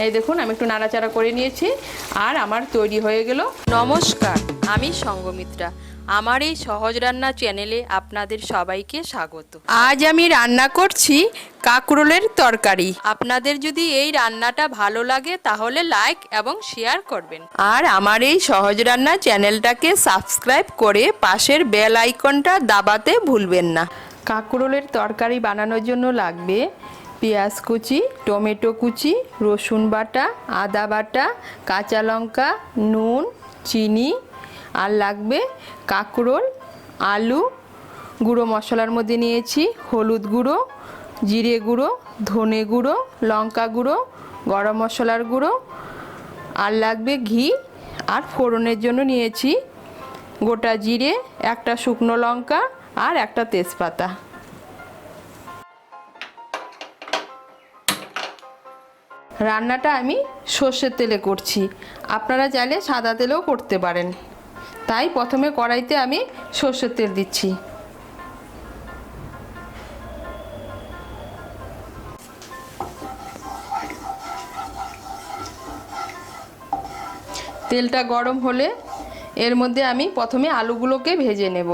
এই দেখুন আমি একটু নাড়াচাড়া করে নিয়েছি আর আমার তৈরি হয়ে গেল। নমস্কার, আমি সঙ্গমিত্রা। আমার এই সহজ রান্না চ্যানেলে আপনাদের সবাইকে স্বাগত। আজ আমি রান্না করছি কাকরোলের তরকারি। আপনাদের যদি এই রান্নাটা ভালো লাগে তাহলে লাইক এবং শেয়ার করবেন। আর আমার এই সহজ রান্না চ্যানেলটাকে সাবস্ক্রাইব করে পাশের বেল আইকনটা দাবাতে ভুলবেন না। কাকরোলের তরকারি বানানোর জন্য লাগবে পেঁয়াজ কুচি, টমেটো কুচি, রসুন বাটা, আদা বাটা, কাঁচা লঙ্কা, নুন, চিনি, আর লাগবে কাকরোল, আলু। গুঁড়ো মশলার মধ্যে নিয়েছি হলুদ গুঁড়ো, জিরে গুঁড়ো, ধনে গুঁড়ো, লঙ্কা গুঁড়ো, গরম মশলার গুঁড়ো, আর লাগবে ঘি। আর ফোড়নের জন্য নিয়েছি গোটা জিরে, একটা শুকনো লঙ্কা আর একটা তেজপাতা। রান্নাটা আমি সর্ষের তেলে করছি, আপনারা চাইলে সাদা তেলেও করতে পারেন। তাই প্রথমে কড়াইতে আমি সর্ষের তেল দিচ্ছি। তেলটা গরম হলে এর মধ্যে আমি প্রথমে আলুগুলোকে ভেজে নেব।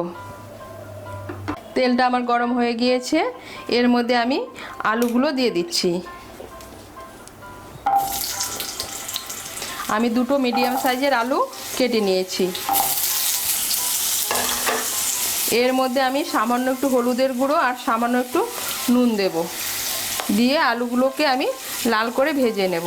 তেলটা আমার গরম হয়ে গিয়েছে, এর মধ্যে আমি আলুগুলো দিয়ে দিচ্ছি। আমি দুটো মিডিয়াম সাইজের আলু কেটে নিয়েছি। এর মধ্যে আমি সামান্য একটু হলুদের গুঁড়ো আর সামান্য একটু নুন দেব, দিয়ে আলুগুলোকে আমি লাল করে ভেজে নেব।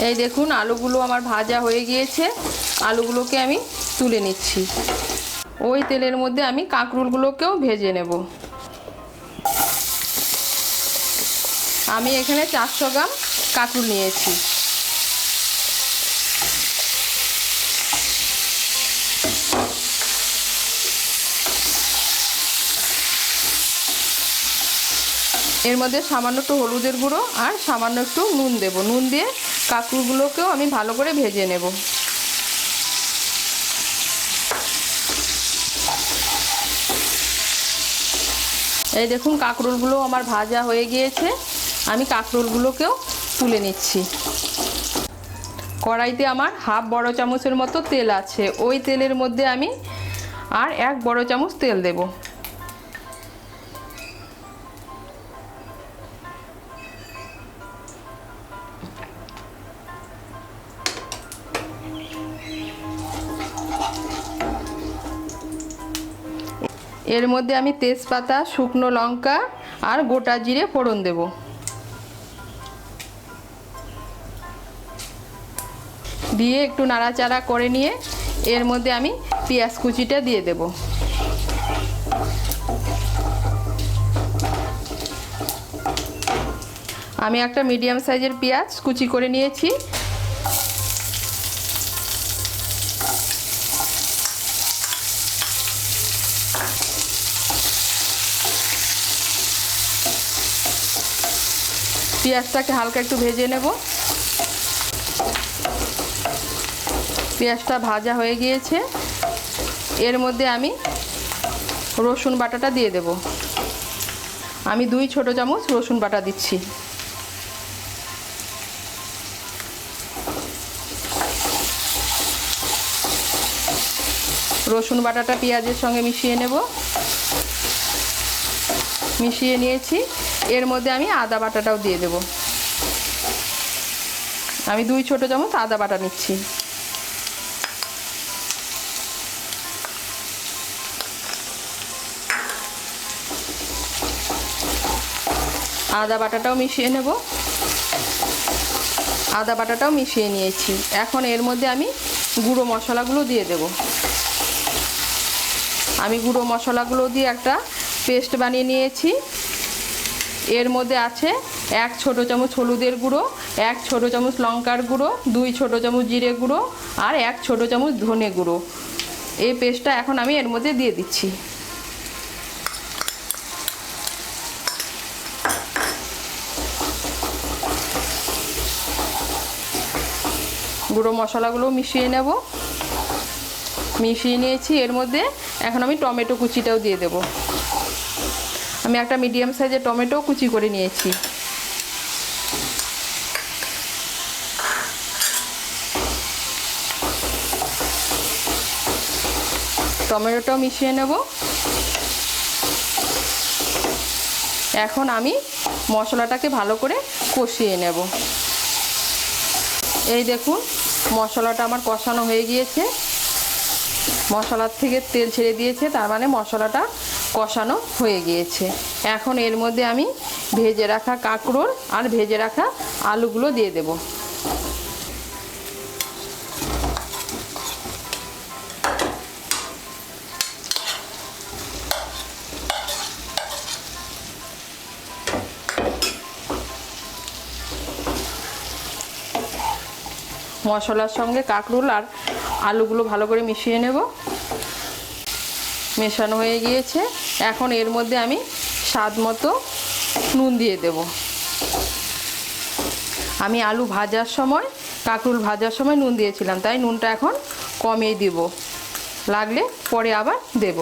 এই দেখুন আলুগুলো আমার ভাজা হয়ে গিয়েছে, আলুগুলোকে আমি তুলে নিচ্ছি। ওই তেলের মধ্যে আমি কাঁকরোলগুলোকেও ভেজে নেব। আমি এখানে 400 গ্রাম কাঁকরোল নিয়েছি। এর মধ্যে সামান্য একটু হলুদের গুঁড়ো আর সামান্য একটু নুন দেব। নুন দিয়ে কাঁকরোলগুলোকেও আমি ভালো করে ভেজে নেব। এই দেখুন কাঁকরোলগুলো আমার ভাজা হয়ে গিয়েছে, আমি কাঁকরোলগুলোকেও তুলে নিচ্ছি। কড়াইতে আমার হাফ বড় চামচের মতো তেল আছে, ওই তেলের মধ্যে আমি আর 1 বড় চামচ তেল দেব। এর মধ্যে আমি তেজপাতা, শুকনো লঙ্কা আর গোটা জিরে ফোড়ন দেব। দিয়ে একটু নাড়াচাড়া করে নিয়ে এর মধ্যে আমি পেঁয়াজ কুচিটা দিয়ে দেব। আমি একটা মিডিয়াম সাইজের পেঁয়াজ কুচি করে নিয়েছি। পেঁয়াজটাকে হালকা একটু ভেজে নেব। পেঁয়াজটা ভাজা হয়ে গিয়েছে, এর মধ্যে আমি রসুন বাটাটা দিয়ে দেব। আমি 2 ছোট চামচ রসুন বাটা দিচ্ছি। রসুন বাটাটা পেঁয়াজের সঙ্গে মিশিয়ে নেব। মিশিয়ে নিয়েছি, এর মধ্যে আমি আদা বাটাটাও দিয়ে দেব। আমি 2 ছোট চামচ আদা বাটা নিচ্ছি। আদা বাটাটাও মিশিয়ে নেব। আদা বাটাটাও মিশিয়ে নিয়েছি। এখন এর মধ্যে আমি গুঁড়ো মশলাগুলো দিয়ে দেব। আমি গুঁড়ো মশলাগুলো দিয়ে একটা পেস্ট বানিয়ে নিয়েছি। এর মধ্যে আছে 1 ছোট চামচ হলুদের গুঁড়ো, 1 ছোট চামচ লঙ্কার গুঁড়ো, 2 ছোট চামচ জিরে গুঁড়ো আর 1 ছোট চামচ ধনে গুঁড়ো। এই পেস্টটা এখন আমি এর মধ্যে দিয়ে দিচ্ছি। গুঁড়ো মশলাগুলো মিশিয়ে নেব। মিশিয়ে নিয়েছি, এর মধ্যে এখন আমি টমেটো কুচিটাও দিয়ে দেব। আমি একটা মিডিয়াম সাইজের টমেটো কুচি করে নিয়েছি। টমেটোটাও মিশিয়ে নেব। এখন আমি মশলাটাকে ভালো করে কষিয়ে নেব। এই দেখুন মশলাটা আমার কষানো হয়ে গিয়েছে, মশলার থেকে তেল ছেড়ে দিয়েছে, তার মানে মশলাটা কষানো হয়ে গিয়েছে। এখন এর মধ্যে আমি ভেজে রাখা কাঁকরোল আর ভেজে রাখা আলুগুলো দিয়ে দেব। মশলার সঙ্গে কাঁকরোল আর আলুগুলো ভালো করে মিশিয়ে নেব। মেশানো হয়ে গিয়েছে। এখন এর মধ্যে আমি স্বাদ মতো নুন দিয়ে দেব। আমি আলু ভাজার সময় কাঁকরোল ভাজার সময় নুন দিয়েছিলাম, তাই নুনটা এখন কমিয়ে দিব, লাগলে পরে আবার দেব।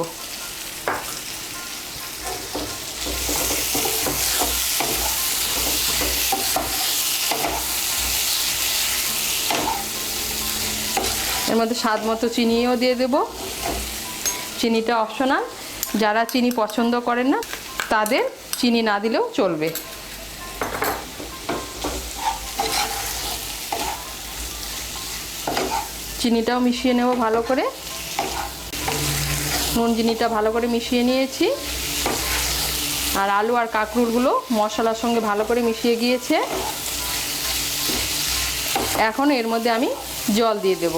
এর মধ্যে স্বাদ মতো চিনিও দিয়ে দেব। চিনিটা অপশনাল, যারা চিনি পছন্দ করেন না তাদের চিনি না দিলেও চলবে। চিনিটাও মিশিয়ে নেব ভালো করে। নুন চিনিটা ভালো করে মিশিয়ে নিয়েছি। আর আলু আর কাঁকরোলগুলো মশলার সঙ্গে ভালো করে মিশিয়ে গিয়েছে। এখন এর মধ্যে আমি জল দিয়ে দেব।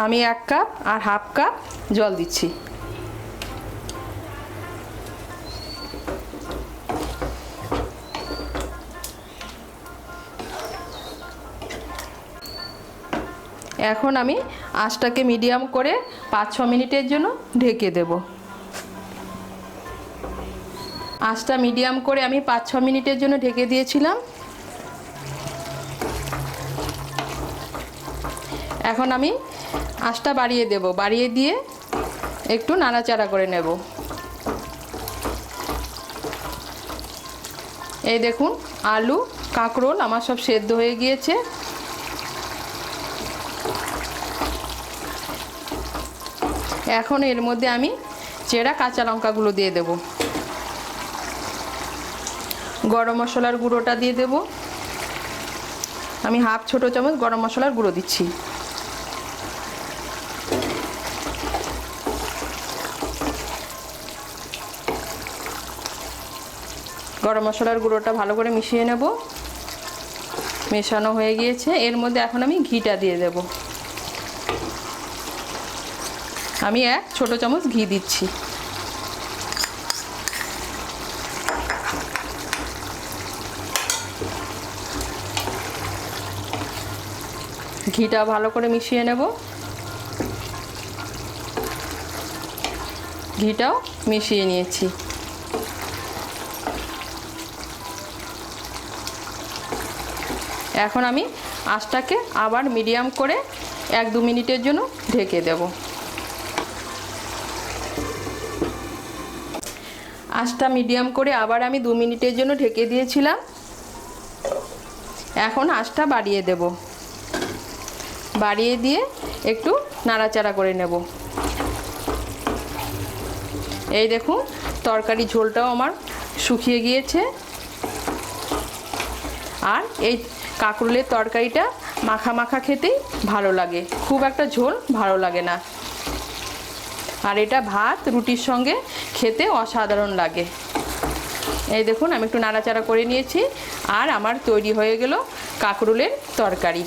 আমি 1 কাপ আর হাফ কাপ জল দিচ্ছি। এখন আমি আঁচটাকে মিডিয়াম করে 5-6 মিনিটের জন্য ঢেকে দেব। আঁচটা মিডিয়াম করে আমি 5-6 মিনিটের জন্য ঢেকে দিয়েছিলাম। এখন আমি আঁচটা বাড়িয়ে দেব, বাড়িয়ে দিয়ে একটু নাড়াচাড়া করে নেব। এই দেখুন আলু কাঁকরোল আমার সব সেদ্ধ হয়ে গিয়েছে। এখন এর মধ্যে আমি চেরা কাঁচা লঙ্কাগুলো দিয়ে দেব। গরম মশলার গুঁড়োটা দিয়ে দেব। আমি হাফ ছোট চামচ গরম মশলার গুঁড়ো দিচ্ছি। গরম মশলার গুঁড়োটা ভালো করে মিশিয়ে নেব। মেশানো হয়ে গিয়েছে। এর মধ্যে এখন আমি ঘিটা দিয়ে দেব। আমি 1 ছোট চামচ ঘি দিচ্ছি। ঘিটা ভালো করে মিশিয়ে নেব। ঘিটাও মিশিয়ে নিয়েছি। এখন আমি আঁচটাকে আবার মিডিয়াম করে 1-2 মিনিটের জন্য ঢেকে দেব। আঁচটা মিডিয়াম করে আবার আমি 2 মিনিটের জন্য ঢেকে দিয়েছিলাম। এখন আঁচটা বাড়িয়ে দেব। বাড়িয়ে দিয়ে একটু নাড়াচাড়া করে নেব। এই দেখুন তরকারি ঝোলটাও আমার শুকিয়ে গিয়েছে। আর এই কাঁকরোলের তরকারিটা মাখা মাখা খেতেই ভালো লাগে, খুব একটা ঝোল ভালো লাগে না। আর এটা ভাত রুটির সঙ্গে খেতে অসাধারণ লাগে। এই দেখুন আমি একটু নাড়াচাড়া করে নিয়েছি আর আমার তৈরি হয়ে গেল কাঁকরোলের তরকারি।